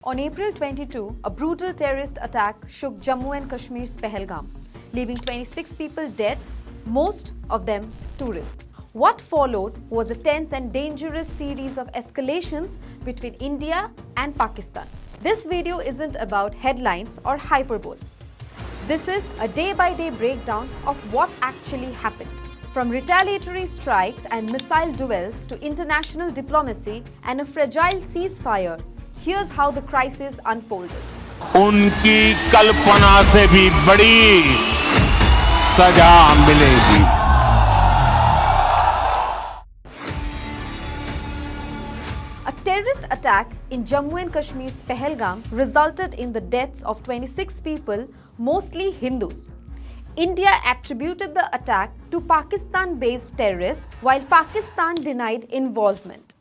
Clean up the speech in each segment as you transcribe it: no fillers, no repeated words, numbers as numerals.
On April 22, a brutal terrorist attack shook Jammu and Kashmir's Pahalgam, leaving 26 people dead, most of them tourists. What followed was a tense and dangerous series of escalations between India and Pakistan. This video isn't about headlines or hyperbole. This is a day-by-day breakdown of what actually happened. From retaliatory strikes and missile duels to international diplomacy and a fragile ceasefire, here's how the crisis unfolded. उनकी कल्पना से भी बड़ी सजा मिलेगी। A terrorist attack in Jammu and Kashmir's Pahalgam resulted in the deaths of 26 people, mostly Hindus. India attributed the attack to Pakistan-based terrorists, while Pakistan denied involvement.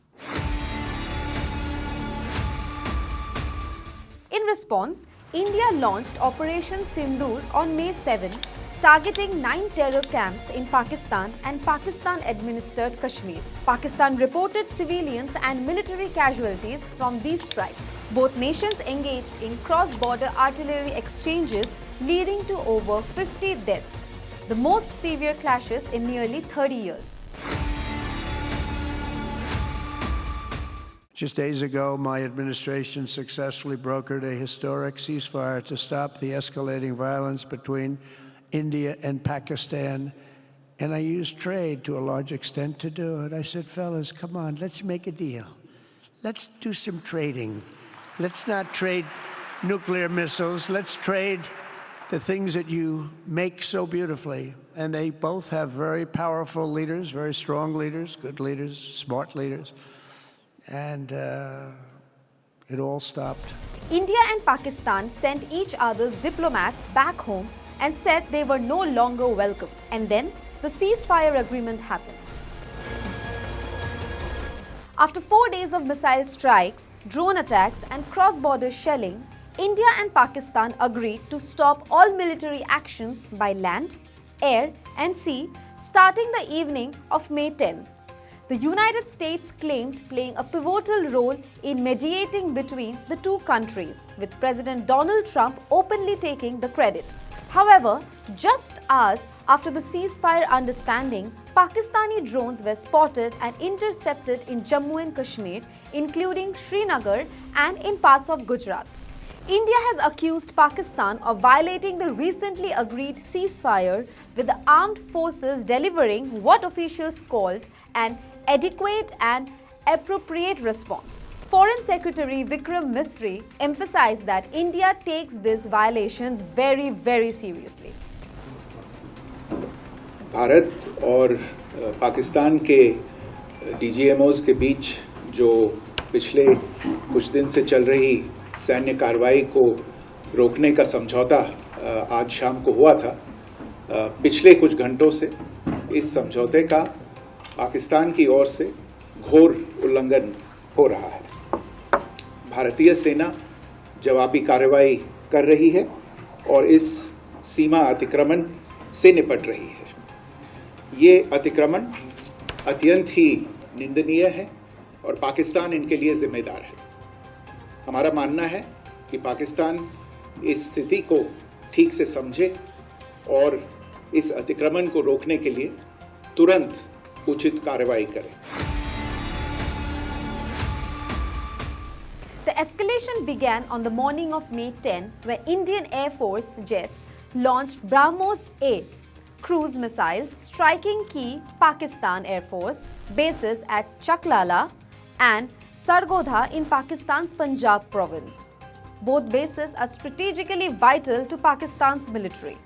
In response, India launched Operation Sindoor on May 7, targeting 9 terror camps in Pakistan and Pakistan-administered Kashmir. Pakistan reported civilians and military casualties from these strikes. Both nations engaged in cross-border artillery exchanges, leading to over 50 deaths, the most severe clashes in nearly 30 years. Just days ago, my administration successfully brokered a historic ceasefire to stop the escalating violence between India and Pakistan. And I used trade to a large extent to do it. I said, fellas, come on, let's make a deal. Let's do some trading. Let's not trade nuclear missiles. Let's trade the things that you make so beautifully. And they both have very powerful leaders, very strong leaders, good leaders, smart leaders. And it all stopped. India and Pakistan sent each other's diplomats back home and said they were no longer welcome. And then the ceasefire agreement happened. After 4 days of missile strikes, drone attacks and cross-border shelling, India and Pakistan agreed to stop all military actions by land, air and sea starting the evening of May 10. The United States claimed playing a pivotal role in mediating between the two countries, with President Donald Trump openly taking the credit. However, just hours after the ceasefire understanding, Pakistani drones were spotted and intercepted in Jammu and Kashmir, including Srinagar and in parts of Gujarat. India has accused Pakistan of violating the recently agreed ceasefire, with the armed forces delivering what officials called an adequate and appropriate response. Foreign Secretary Vikram Misri emphasized that India takes these violations very, very seriously. Bharat और पाकिस्तान के डीजीएमओज के बीच जो पिछले कुछ दिन से चल रही सैन्य कार्रवाई को रोकने का समझौता आज शाम को हुआ था, पिछले कुछ घंटों से इस समझौते का पाकिस्तान की ओर से घोर उल्लंघन हो रहा है। भारतीय सेना जवाबी कार्रवाई कर रही है और इस सीमा अतिक्रमण से निपट रही है। ये अतिक्रमण अत्यंत ही निंदनीय है और पाकिस्तान इनके लिए जिम्मेदार है। हमारा मानना है कि पाकिस्तान इस स्थिति को ठीक से समझे और इस अतिक्रमण को रोकने के लिए तुरंत उचित कार्रवाई करे। The escalation began on the morning of May 10, where Indian Air Force jets launched BrahMos-A cruise missiles, striking key Pakistan Air Force bases at Chaklala and Sargodha in Pakistan's Punjab province. Both bases are strategically vital to Pakistan's military.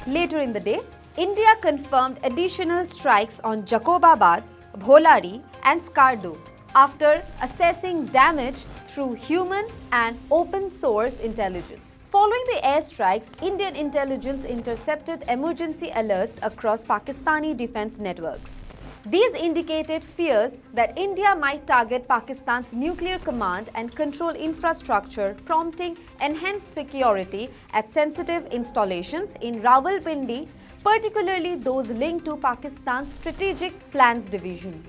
Later in the day, India confirmed additional strikes on Jacobabad, Bholari and Skardu after assessing damage through human and open source intelligence. Following the airstrikes, Indian intelligence intercepted emergency alerts across Pakistani defense networks. These indicated fears that India might target Pakistan's nuclear command and control infrastructure, prompting enhanced security at sensitive installations in Rawalpindi, particularly those linked to Pakistan's Strategic Plans Division.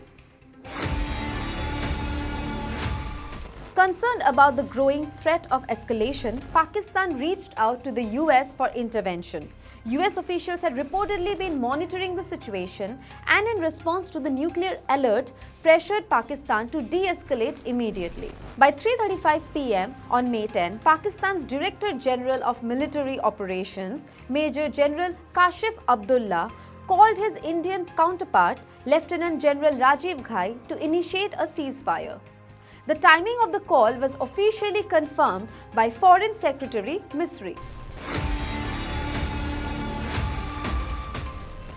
Concerned about the growing threat of escalation, Pakistan reached out to the US for intervention. US officials had reportedly been monitoring the situation and in response to the nuclear alert, pressured Pakistan to de-escalate immediately. By 3:35 p.m. on May 10, Pakistan's Director General of Military Operations, Major General Kashif Abdullah, called his Indian counterpart, Lieutenant General Rajiv Ghai, to initiate a ceasefire. The timing of the call was officially confirmed by Foreign Secretary Misri.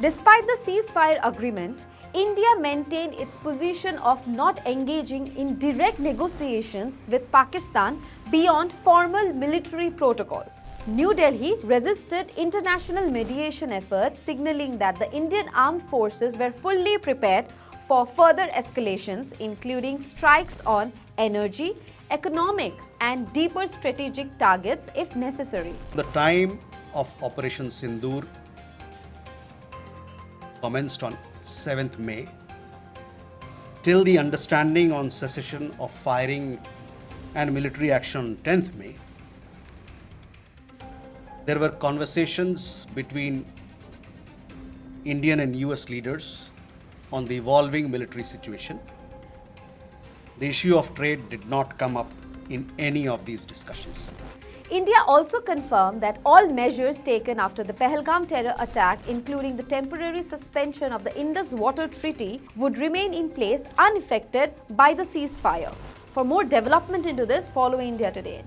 Despite the ceasefire agreement, India maintained its position of not engaging in direct negotiations with Pakistan beyond formal military protocols. New Delhi resisted international mediation efforts, signaling that the Indian armed forces were fully prepared for further escalations, including strikes on energy, economic, and deeper strategic targets if necessary. The time of Operation Sindoor commenced on 7th May, till the understanding on cessation of firing and military action on 10th May. There were conversations between Indian and US leaders on the evolving military situation. The issue of trade did not come up in any of these discussions. India also confirmed that all measures taken after the Pahalgam terror attack, including the temporary suspension of the Indus Water Treaty, would remain in place unaffected by the ceasefire. For more development into this, follow India Today.